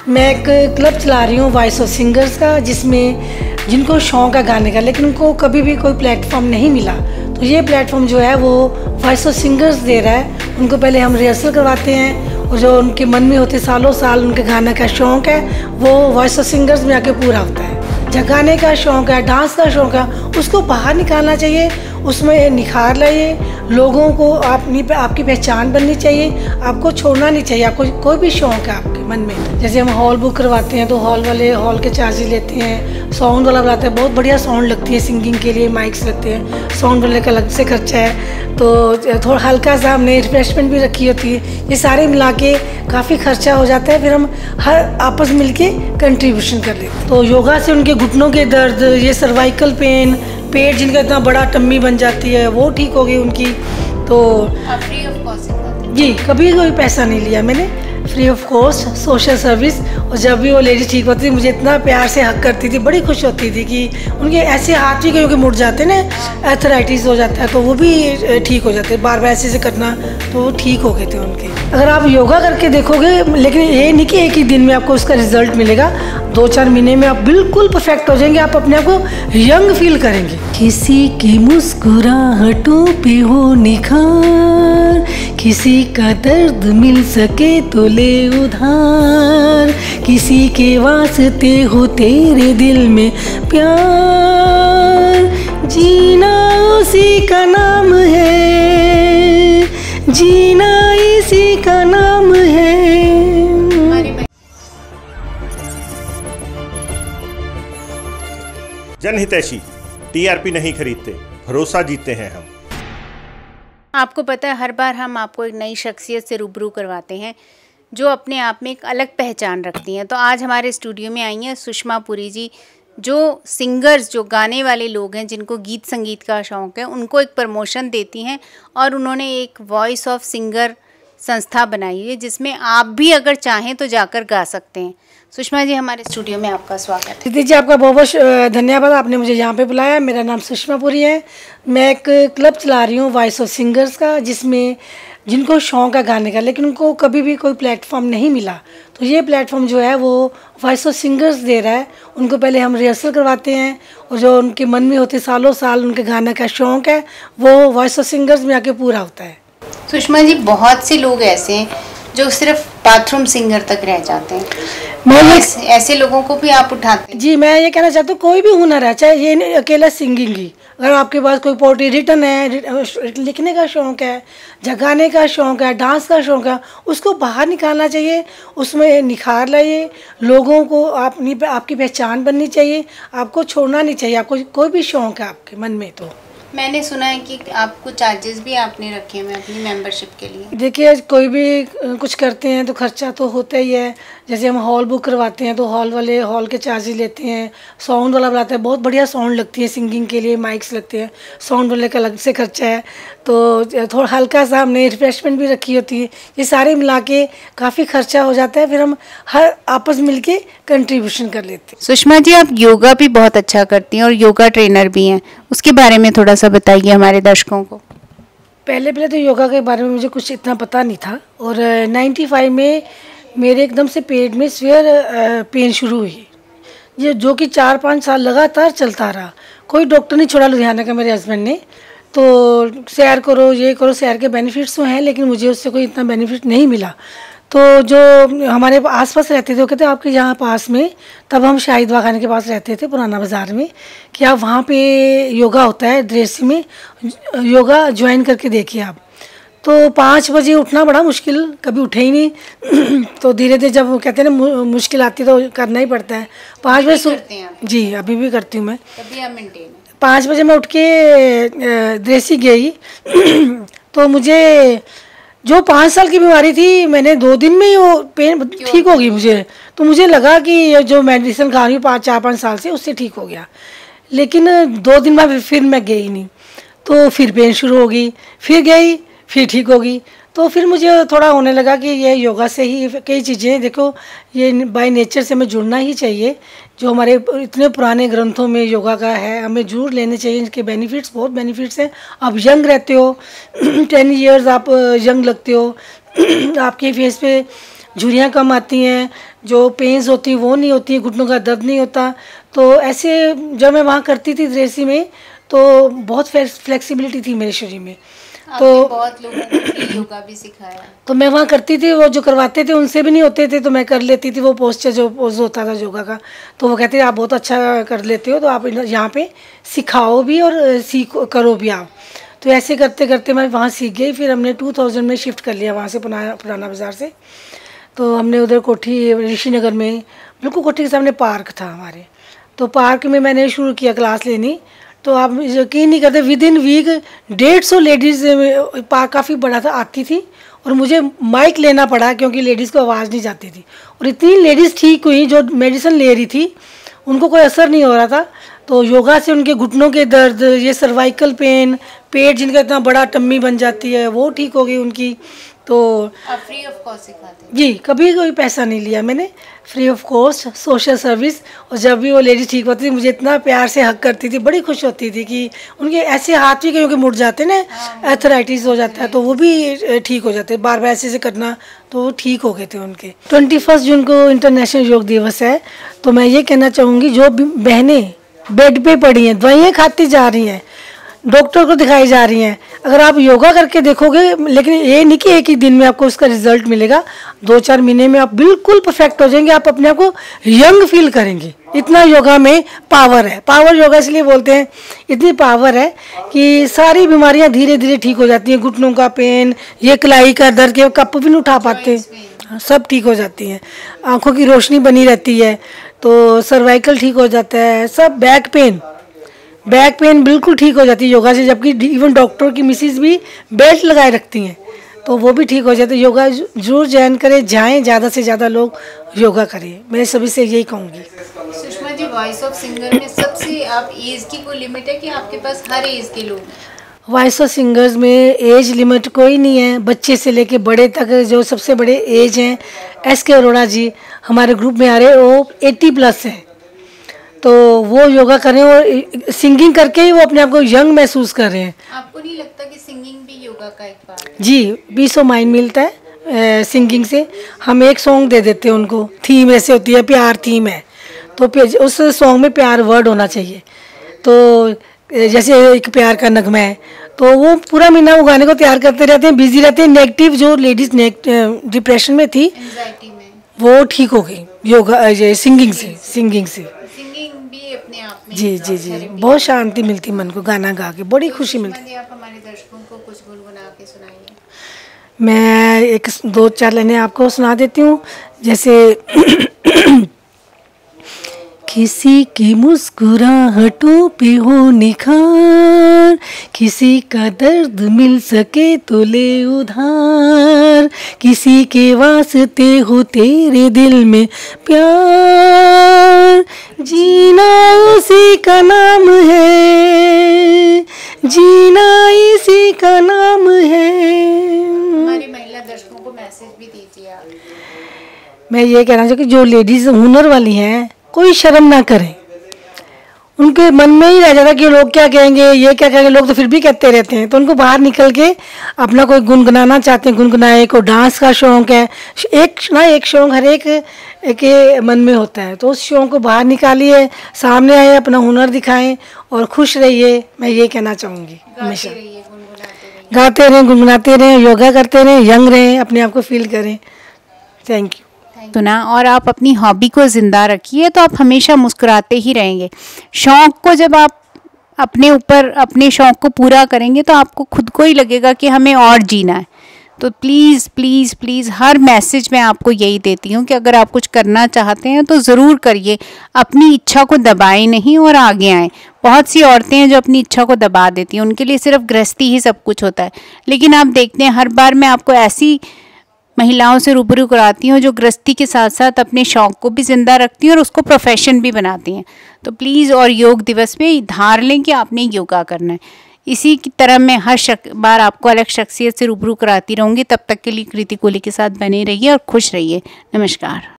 मैं एक क्लब चला रही हूँ वॉइस ऑफ सिंगर्स का, जिसमें जिनको शौक़ है गाने का लेकिन उनको कभी भी कोई प्लेटफॉर्म नहीं मिला, तो ये प्लेटफॉर्म जो है वो वॉइस ऑफ सिंगर्स दे रहा है। उनको पहले हम रिहर्सल करवाते हैं और जो उनके मन में होते सालों साल उनके गाने का शौक़ है वो वॉइस ऑफ सिंगर्स में आके पूरा होता है। जहाँ गाने का शौक़ है, डांस का शौक़ है, उसको बाहर निकालना चाहिए, उसमें निखार लाइए, लोगों को आपकी पहचान बननी चाहिए, आपको छोड़ना नहीं चाहिए। आपको कोई भी शौक़ है आपके मन में, जैसे हम हॉल बुक करवाते हैं तो हॉल वाले हॉल के चार्जेस लेते हैं, साउंड वाला बुलाते हैं, बहुत बढ़िया साउंड लगती है सिंगिंग के लिए, माइक्स लगते हैं, साउंड वाले का अलग से खर्चा है, तो थोड़ा हल्का सा हमने रिफ्रेशमेंट भी रखी होती है। ये सारे मिला के काफ़ी खर्चा हो जाता है, फिर हम हर आपस मिल के कंट्रीब्यूशन कर लेते हैं। तो योगा से उनके घुटनों के दर्द, ये सर्वाइकल पेन, पेट जिनका इतना बड़ा टम्मी बन जाती है वो ठीक हो गई उनकी। तो फ्री ऑफ कॉस्ट जी, कभी कोई पैसा नहीं लिया मैंने, free of cost social service. और जब भी वो लेडी ठीक होती थी मुझे इतना प्यार से हक करती थी, बड़ी खुश होती थी कि उनके ऐसे हाथ भी क्योंकि मुड़ जाते ना, एथराइटिस हो जाता है तो वो भी ठीक हो जाते, बार बार ऐसे करना तो वो ठीक हो गए थे उनके। अगर आप योगा करके देखोगे, लेकिन ये नहीं कि एक ही दिन में आपको उसका रिजल्ट मिलेगा, 2-4 महीने में आप बिल्कुल परफेक्ट हो जाएंगे, आप अपने आप को यंग फील करेंगे। किसी की मुस्कुराहटों पे हो निखार, किसी का दर्द मिल सके तो ले उधार, किसी के वास्ते हो तेरे दिल में प्यार, जीना उसी का नाम है, जीना इसी का नाम है। जनहितैषी, टीआरपी नहीं खरीदते, भरोसा जीतते हैं हम। आपको पता है हर बार हम आपको एक नई शख्सियत से रूबरू करवाते हैं जो अपने आप में एक अलग पहचान रखती हैं। तो आज हमारे स्टूडियो में आई हैं सुषमा पुरी जी, जो सिंगर्स, जो गाने वाले लोग हैं, जिनको गीत संगीत का शौक़ है, उनको एक प्रमोशन देती हैं और उन्होंने एक वॉइस ऑफ सिंगर संस्था बनाई है जिसमें आप भी अगर चाहें तो जाकर गा सकते हैं। सुषमा जी, हमारे स्टूडियो में आपका स्वागत है। दीदी जी, आपका बहुत बहुत धन्यवाद, आपने मुझे यहाँ पे बुलाया। मेरा नाम सुषमा पुरी है, मैं एक क्लब चला रही हूँ वॉइस ऑफ सिंगर्स का, जिसमें जिनको शौक़ है गाने का लेकिन उनको कभी भी कोई प्लेटफॉर्म नहीं मिला, तो ये प्लेटफॉर्म जो है वो वॉइस ऑफ सिंगर्स दे रहा है। उनको पहले हम रिहर्सल करवाते हैं और जो उनके मन में होते सालों साल उनके गाने का शौक़ है वो वॉइस ऑफ सिंगर्स में आके पूरा होता है। सुषमा जी, बहुत से लोग ऐसे हैं जो सिर्फ बाथरूम सिंगर तक रह जाते हैं, ऐसे लोगों को भी आप उठाते हैं? जी, मैं ये कहना चाहती हूँ कोई भी हुनर है, चाहे ये नहीं अकेला सिंगिंग ही, अगर आपके पास कोई पोएट्री रिटन है, लिखने का शौक़ है, जगाने का शौक़ है, डांस का शौक़ है, उसको बाहर निकालना चाहिए, उसमें निखार लाइए, लोगों को आपकी पहचान बननी चाहिए, आपको छोड़ना नहीं चाहिए। आपको कोई भी शौक़ है आपके मन में, तो मैंने सुना है कि आपको चार्जेस भी आपने रखे हुए अपनी मेंबरशिप के लिए। देखिए, कोई भी कुछ करते हैं तो खर्चा तो होता ही है। जैसे हम हॉल बुक करवाते हैं तो हॉल वाले हॉल के चार्जेस लेते हैं, साउंड वाला बुलाते हैं, बहुत बढ़िया साउंड लगती है सिंगिंग के लिए, माइक्स लगते हैं, साउंड वाले का अलग से खर्चा है, तो थोड़ा हल्का सा हमने रिफ्रेशमेंट भी रखी होती है। ये सारे मिला के काफ़ी खर्चा हो जाता है, फिर हम हर आपस मिल के कंट्रीब्यूशन कर लेते हैं। सुषमा जी, आप योगा भी बहुत अच्छा करती हैं और योगा ट्रेनर भी हैं, उसके बारे में थोड़ा सा बताइए हमारे दर्शकों को। पहले तो योगा के बारे में मुझे कुछ इतना पता नहीं था, और 95 में मेरे एकदम से पेट में सीवियर पेन शुरू हुई, ये जो कि 4-5 साल लगातार चलता रहा। कोई डॉक्टर नहीं छोड़ा लुधियाना का मेरे हस्बैंड ने, तो सैर करो, ये करो, सैर के बेनिफिट्स तो हैं लेकिन मुझे उससे कोई इतना बेनिफिट नहीं मिला। तो जो हमारे आसपास रहते थे वो कहते आपके यहाँ पास में, तब हम शाहिद वाखाने के पास रहते थे पुराना बाज़ार में, कि आप वहाँ पे योगा होता है दृश्य में, योगा ज्वाइन करके देखिए आप। तो 5 बजे उठना बड़ा मुश्किल, कभी उठे ही नहीं तो धीरे धीरे जब वो कहते हैं ना मुश्किल आती तो करना ही पड़ता है। 5 बजे जी, अभी भी करती हूँ मैं। 5 बजे मैं उठ के दृश्य गई तो मुझे जो 5 साल की बीमारी थी, मैंने 2 दिन में ही वो पेन ठीक हो गई मुझे, तो मुझे लगा कि ये जो मेडिसिन खा रही हूँ 4-5 साल से उससे ठीक हो गया, लेकिन 2 दिन बाद फिर मैं गई नहीं, तो फिर पेन शुरू हो गई, फिर गई, फिर ठीक हो गई। तो फिर मुझे थोड़ा होने लगा कि ये योगा से ही कई चीज़ें, देखो ये बाय नेचर से हमें जुड़ना ही चाहिए, जो हमारे इतने पुराने ग्रंथों में योगा का है, हमें जुड़ लेने चाहिए। इनके बेनिफिट्स, बहुत बेनिफिट्स हैं। आप यंग रहते हो 10 इयर्स आप यंग लगते हो, आपके फेस पे झुर्रियाँ कम आती हैं, जो पेन्स होती हैं वो नहीं होती, घुटनों का दर्द नहीं होता। तो ऐसे जब मैं वहाँ करती थी दृष्टि में तो बहुत फ्लेक्सिबिलिटी थी मेरे शरीर में। तो बहुत लोगों को फ्री योगा भी सिखाया। तो मैं वहाँ करती थी, वो जो करवाते थे उनसे भी नहीं होते थे तो मैं कर लेती थी वो पोस्चर जो पोज होता था योगा का। तो वो कहते थे आप बहुत अच्छा कर लेते हो, तो आप यहाँ पे सिखाओ भी और करो भी आप। तो ऐसे करते करते मैं वहाँ सीख गई। फिर हमने 2000 में शिफ्ट कर लिया वहाँ से, पुराना बाज़ार से। तो हमने उधर कोठी ऋषि नगर में, बिल्कुल कोठी के सामने पार्क था हमारे, तो पार्क में मैंने शुरू किया क्लास लेनी। तो आप यकीन नहीं करते, within week 150 ladies, park काफ़ी बड़ा था, आती थी और मुझे माइक लेना पड़ा क्योंकि लेडीज़ को आवाज़ नहीं जाती थी। और इतनी लेडीज़ ठीक हुई जो मेडिसिन ले रही थी, उनको कोई असर नहीं हो रहा था। तो योगा से उनके घुटनों के दर्द, ये सर्वाइकल पेन, पेट जिनका इतना बड़ा टम्मी बन जाती है वो ठीक हो गई उनकी। तो आप फ्री ऑफ कॉस्ट सिखाते हैं? जी, कभी कोई पैसा नहीं लिया मैंने, free of cost social service. और जब भी वो लेडी ठीक होती थी मुझे इतना प्यार से हक करती थी, बड़ी खुश होती थी कि उनके ऐसे हाथ भी क्योंकि मुड़ जाते ना, एथराइटिस हो जाता है तो वो भी ठीक हो जाते, बार बार ऐसे करना तो वो ठीक हो गए थे उनके। 21 जून को इंटरनेशनल योग दिवस है। तो मैं ये कहना चाहूँगी जो बहनें बेड पे पड़ी हैं, दवाइयाँ खाती जा रही हैं, डॉक्टर को दिखाई जा रही हैं, अगर आप योगा करके देखोगे, लेकिन ये नहीं कि एक ही दिन में आपको उसका रिजल्ट मिलेगा, 2-4 महीने में आप बिल्कुल परफेक्ट हो जाएंगे, आप अपने आप को यंग फील करेंगे। इतना योगा में पावर है। पावर योगा इसलिए बोलते हैं, इतनी पावर है कि सारी बीमारियां धीरे धीरे ठीक हो जाती हैं। घुटनों का पेन, ये कलाई का दर्द, के कप भी नहीं उठा पाते, सब ठीक हो जाती हैं। आँखों की रोशनी बनी रहती है, तो सर्वाइकल ठीक हो जाता है, सब बैक पेन बिल्कुल ठीक हो जाती है योगा से। जबकि इवन डॉक्टर की मिसेज भी बेल्ट लगाए रखती हैं तो वो भी ठीक हो जाते हैं। योगा जरूर ज्वाइन करें, जाएं, ज़्यादा से ज़्यादा लोग योगा करें, मैं सभी से यही कहूँगी। Sushma ji, voice of singer में सबसे आप एज की कोई लिमिट है कि आपके पास हर एज के लोग हैं? वॉइस ऑफ सिंगर्स में एज लिमिट कोई नहीं है, बच्चे से लेके बड़े तक। जो सबसे बड़े एज हैं SK अरोड़ा जी हमारे ग्रुप में आ रहे, वो 80+ हैं, तो वो योगा कर रहे हैं और सिंगिंग करके ही वो अपने आप को यंग महसूस कर रहे हैं। आपको नहीं लगता कि सिंगिंग भी योगा का एक पार्ट है? जी, पीस ऑफ माइंड मिलता है सिंगिंग से। हम एक सॉन्ग दे देते हैं उनको, थीम ऐसे होती है, प्यार थीम है, तो उस सॉन्ग में प्यार वर्ड होना चाहिए। तो जैसे एक प्यार का नगमा है, तो वो पूरा महीना वो गाने को तैयार करते रहते हैं, बिजी रहते हैं। नेगेटिव जो लेडीज डिप्रेशन में थी, एंजाइटी में, वो ठीक हो गई योगा सिंगिंग से। सिंगिंग भी अपने आप में जी जी जी, बहुत शांति मिलती मन को, गाना गा के बड़ी खुशी मिलती। आप हमारे दर्शकों को कुछ गुनगुना के सुनाइए। मैं 1-2-4 लाइनें आपको सुना देती हूँ। जैसे किसी की मुस्कुराहटों पे हो निखार, किसी का दर्द मिल सके तो ले उधार, किसी के वास्ते हो तेरे दिल में प्यार, जीना उसी का नाम है, जीना इसी का नाम है। हमारी महिला दर्शकों को मैसेज भी दीजिए आप। मैं ये कहना चाहूँ कि जो लेडीज हुनर वाली हैं, कोई शर्म ना करें। उनके मन में ही रह जाता कि लोग क्या कहेंगे, ये क्या कहेंगे, लोग तो फिर भी कहते रहते हैं। तो उनको बाहर निकल के अपना कोई गुनगुनाना चाहते हैं, गुनगुनाए। को डांस का शौक है, एक शौक हर एक के मन में होता है, तो उस शौक को बाहर निकालिए, सामने आए, अपना हुनर दिखाएं और खुश रहिए। मैं ये कहना चाहूँगी। हमेशा गाते रहें, गुनगुनाते रहें, योगा करते रहें, यंग रहें, अपने आप को फील करें। Thank you. तो ना, और आप अपनी हॉबी को ज़िंदा रखिए तो आप हमेशा मुस्कुराते ही रहेंगे। शौक़ को जब आप अपने शौक़ को पूरा करेंगे तो आपको खुद को ही लगेगा कि हमें और जीना है। तो please please please, her message में आपको यही देती हूँ कि अगर आप कुछ करना चाहते हैं तो ज़रूर करिए, अपनी इच्छा को दबाएं नहीं और आगे आएँ। बहुत सी औरतें हैं जो अपनी इच्छा को दबा देती हैं, उनके लिए सिर्फ गृहस्थी ही सब कुछ होता है। लेकिन आप देखते हैं, हर बार मैं आपको ऐसी महिलाओं से रूबरू कराती हूँ जो गृहस्थी के साथ साथ अपने शौक़ को भी ज़िंदा रखती हैं और उसको प्रोफेशन भी बनाती हैं। तो प्लीज़, और योग दिवस पे धार लें कि आपने योगा करना है। इसी की तरह मैं हर बार आपको अलग शख्सियत से रूबरू कराती रहूँगी। तब तक के लिए कृति कोहली के साथ बने रहिए और खुश रहिए। नमस्कार।